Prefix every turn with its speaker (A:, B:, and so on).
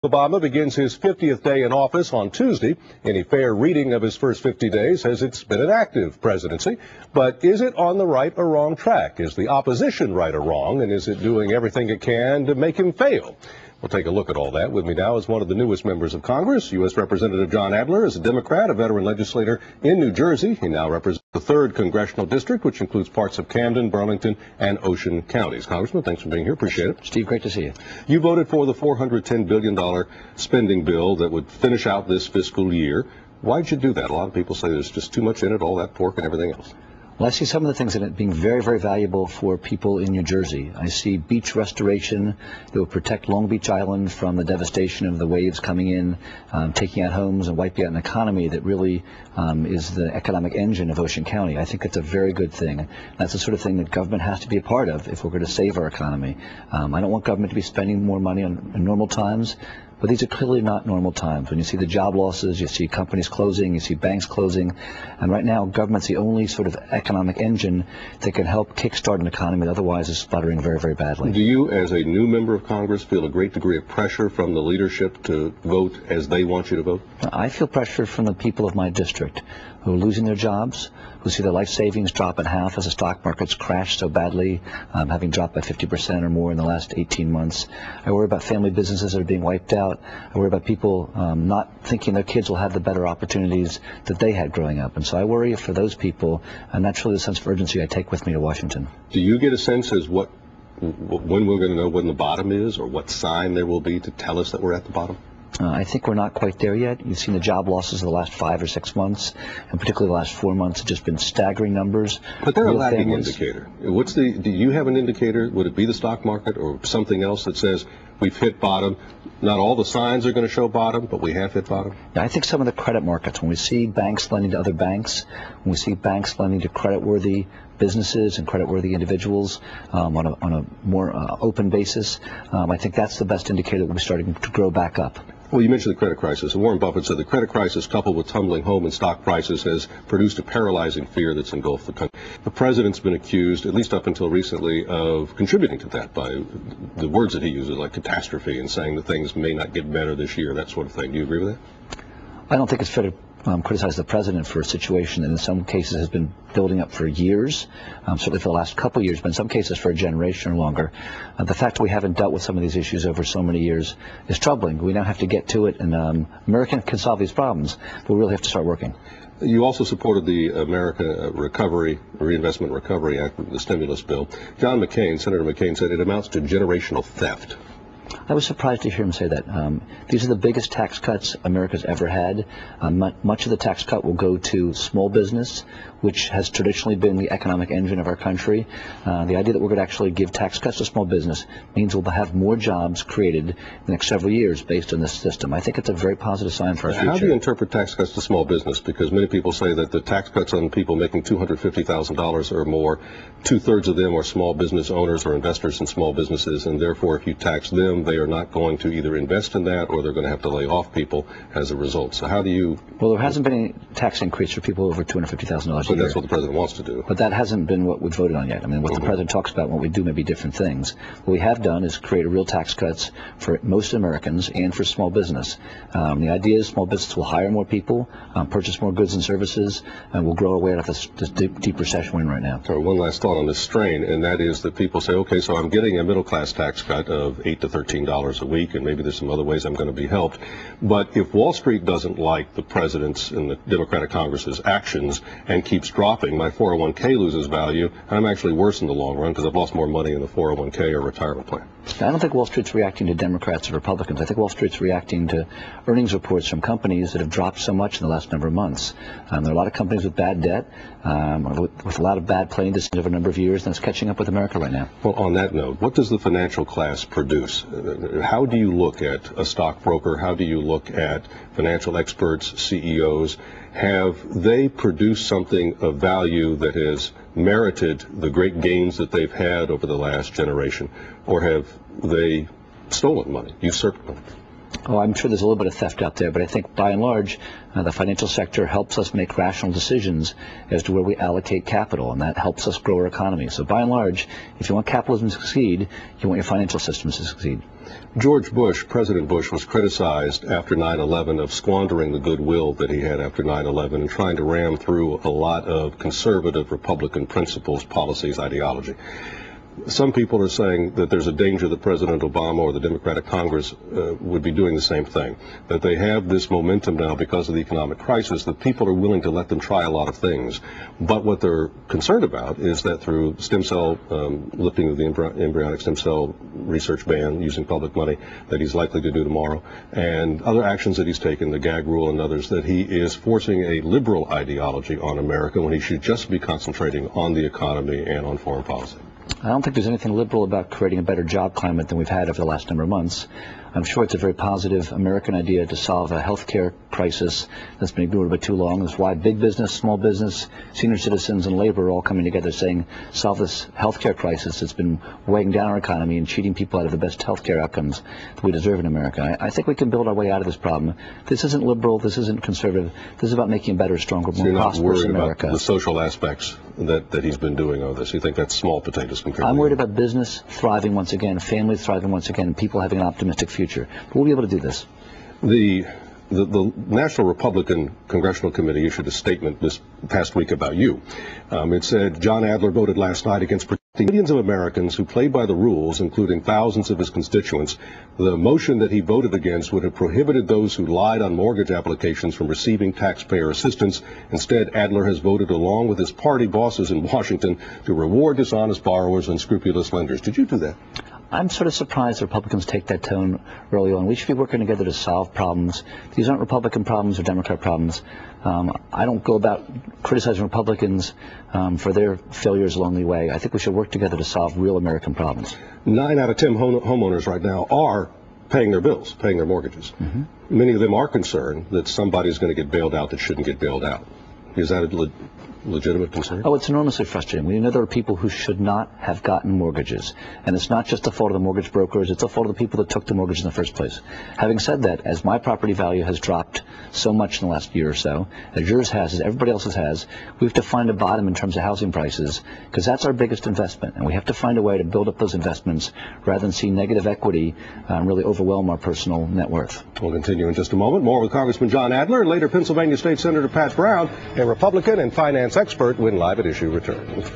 A: Obama begins his 50th day in office on Tuesday. Any fair reading of his first 50 days says it's been an active presidency. But is it on the right or wrong track? Is the opposition right or wrong? And is it doing everything it can to make him fail? We'll take a look at all that. With me now is one of the newest members of Congress. U.S. Representative John Adler is a Democrat, a veteran legislator in New Jersey. He now represents the 3rd Congressional District, which includes parts of Camden, Burlington, and Ocean counties. Congressman, thanks for being here. Appreciate it.
B: Steve, great to see you.
A: You voted for the $410 billion spending bill that would finish out this fiscal year. Why'd you do that? A lot of people say there's just too much in it, all that pork and everything else.
B: Well, I see some of the things in it being very, very valuable for people in New Jersey. I see beach restoration that will protect Long Beach Island from the devastation of the waves coming in, taking out homes and wiping out an economy that really is the economic engine of Ocean County. I think it's a very good thing. That's the sort of thing that government has to be a part of if we're going to save our economy. I don't want government to be spending more money in normal times. But these are clearly not normal times. When you see the job losses, you see companies closing, you see banks closing, and right now government's the only sort of economic engine that can help kickstart an economy that otherwise is sputtering very, very badly.
A: Do you, as a new member of Congress, feel a great degree of pressure from the leadership to vote as they want you to vote?
B: I feel pressure from the people of my district who are losing their jobs, who see their life savings drop in half as the stock market's crashed so badly, having dropped by 50% or more in the last 18 months. I worry about family businesses that are being wiped out. I worry about people not thinking their kids will have the better opportunities that they had growing up. And so I worry for those people, and that's really the sense of urgency I take with me to Washington.
A: Do you get a sense as when we're going to know when the bottom is, or what sign there will be to tell us that we're at the bottom?
B: I think we're not quite there yet. You've seen the job losses of the last 5 or 6 months, and particularly the last 4 months have just been staggering numbers.
A: But they're a lagging indicator. Do you have an indicator? Would it be the stock market or something else that says we've hit bottom? Not all the signs are going to show bottom, but we have hit bottom?
B: Yeah, I think some of the credit markets, when we see banks lending to other banks, when we see banks lending to credit-worthy businesses and credit-worthy individuals on a more open basis, I think that's the best indicator that we'll be starting to grow back up.
A: Well, you mentioned the credit crisis. Warren Buffett said the credit crisis, coupled with tumbling home and stock prices, has produced a paralyzing fear that's engulfed the country. The president's been accused, at least up until recently, of contributing to that by the words that he uses, like catastrophe, and saying that things may not get better this year, that sort of thing. Do you agree with that?
B: I don't think it's fair to criticize the president for a situation that in some cases has been building up for years, certainly for the last couple of years, but in some cases for a generation or longer. The fact that we haven't dealt with some of these issues over so many years is troubling. We now have to get to it, and America can solve these problems, but we really have to start working.
A: You also supported the America Reinvestment Recovery Act, the stimulus bill. Senator McCain said it amounts to generational theft.
B: I was surprised to hear him say that. These are the biggest tax cuts America's ever had. Much of the tax cut will go to small business, which has traditionally been the economic engine of our country. The idea that we're going to actually give tax cuts to small business means we'll have more jobs created in the next several years based on this system. I think it's a very positive sign for our future.
A: How do you interpret tax cuts to small business? Because many people say that the tax cuts on people making $250,000 or more, 2/3 of them are small business owners or investors in small businesses, and therefore if you tax them, they are not going to either invest in that or they're going to have to lay off people as a result. So how do you...
B: Well, there hasn't been any tax increase for people over $250,000 a year.
A: But that's what the president wants to do.
B: But that hasn't been what we've voted on yet. I mean, what the president talks about and what we do may be different things. What we have done is create real tax cuts for most Americans and for small business. The idea is small business will hire more people, purchase more goods and services, and we'll grow our way out of this deep recession we're in right now.
A: So one last thought on this strain, and that is that people say, okay, so I'm getting a middle-class tax cut of $8 to $13 a week, and maybe there's some other ways I'm going to be helped. But if Wall Street doesn't like the president's and the Democratic Congress's actions and keeps dropping, my 401k loses value, and I'm actually worse in the long run because I've lost more money in the 401k or retirement plan.
B: I don't think Wall Street's reacting to Democrats or Republicans. I think Wall Street's reacting to earnings reports from companies that have dropped so much in the last number of months. There are a lot of companies with bad debt, with a lot of bad planning decisions over a number of years, and it's catching up with America right now.
A: Well, on that note, what does the financial class produce? How do you look at a stockbroker? How do you look at financial experts, CEOs? Have they produced something of value that has merited the great gains that they've had over the last generation? Or have they stolen money, usurped money?
B: Oh, I'm sure there's a little bit of theft out there, but I think by and large, the financial sector helps us make rational decisions as to where we allocate capital, and that helps us grow our economy. So by and large, if you want capitalism to succeed, you want your financial systems to succeed.
A: George Bush, President Bush, was criticized after 9/11 of squandering the goodwill that he had after 9/11 and trying to ram through a lot of conservative Republican principles, policies, ideology. Some people are saying that there's a danger that President Obama or the Democratic Congress would be doing the same thing, that they have this momentum now because of the economic crisis, that people are willing to let them try a lot of things. But what they're concerned about is that through stem cell, lifting of the embryonic stem cell research ban using public money that he's likely to do tomorrow, and other actions that he's taken, the gag rule and others, that he is forcing a liberal ideology on America when he should just be concentrating on the economy and on foreign policy.
B: I don't think there's anything liberal about creating a better job climate than we've had over the last number of months. I'm sure it's a very positive American idea to solve a health care crisis that's been ignored for too long. That's why big business, small business, senior citizens, and labor are all coming together saying, solve this health care crisis that's been weighing down our economy and cheating people out of the best health care outcomes that we deserve in America. I think we can build our way out of this problem. This isn't liberal. This isn't conservative. This is about making a better, stronger, more prosperous America.
A: You're not worried about the social aspects that he's been doing of this? You think that's small potatoes compared to...
B: I'm worried about business thriving once again, families thriving once again, and people having an optimistic future. But we'll be able to do this.
A: The National Republican Congressional Committee issued a statement this past week about you. It said, John Adler voted last night against protecting millions of Americans who played by the rules, including thousands of his constituents. The motion that he voted against would have prohibited those who lied on mortgage applications from receiving taxpayer assistance. Instead, Adler has voted along with his party bosses in Washington to reward dishonest borrowers and scrupulous lenders. Did you do that?
B: I'm sort of surprised Republicans take that tone early on. We should be working together to solve problems. These aren't Republican problems or Democrat problems. I don't go about criticizing Republicans for their failures along the way. I think we should work together to solve real American problems. 9 out of 10 homeowners right now are paying their bills, paying their mortgages. Mm-hmm. Many of them are concerned that somebody's going to get bailed out that shouldn't get bailed out. Is that a legitimate concern? Oh, it's enormously frustrating. We know there are people who should not have gotten mortgages. And it's not just the fault of the mortgage brokers, it's the fault of the people that took the mortgage in the first place. Having said that, as my property value has dropped so much in the last year or so, as yours has, as everybody else's has, we have to find a bottom in terms of housing prices, because that's our biggest investment. And we have to find a way to build up those investments rather than see negative equity really overwhelm our personal net worth.
A: We'll continue in just a moment. More with Congressman John Adler and later Pennsylvania State Senator Pat Brown, a Republican and finance expert, when Live at Issue returns.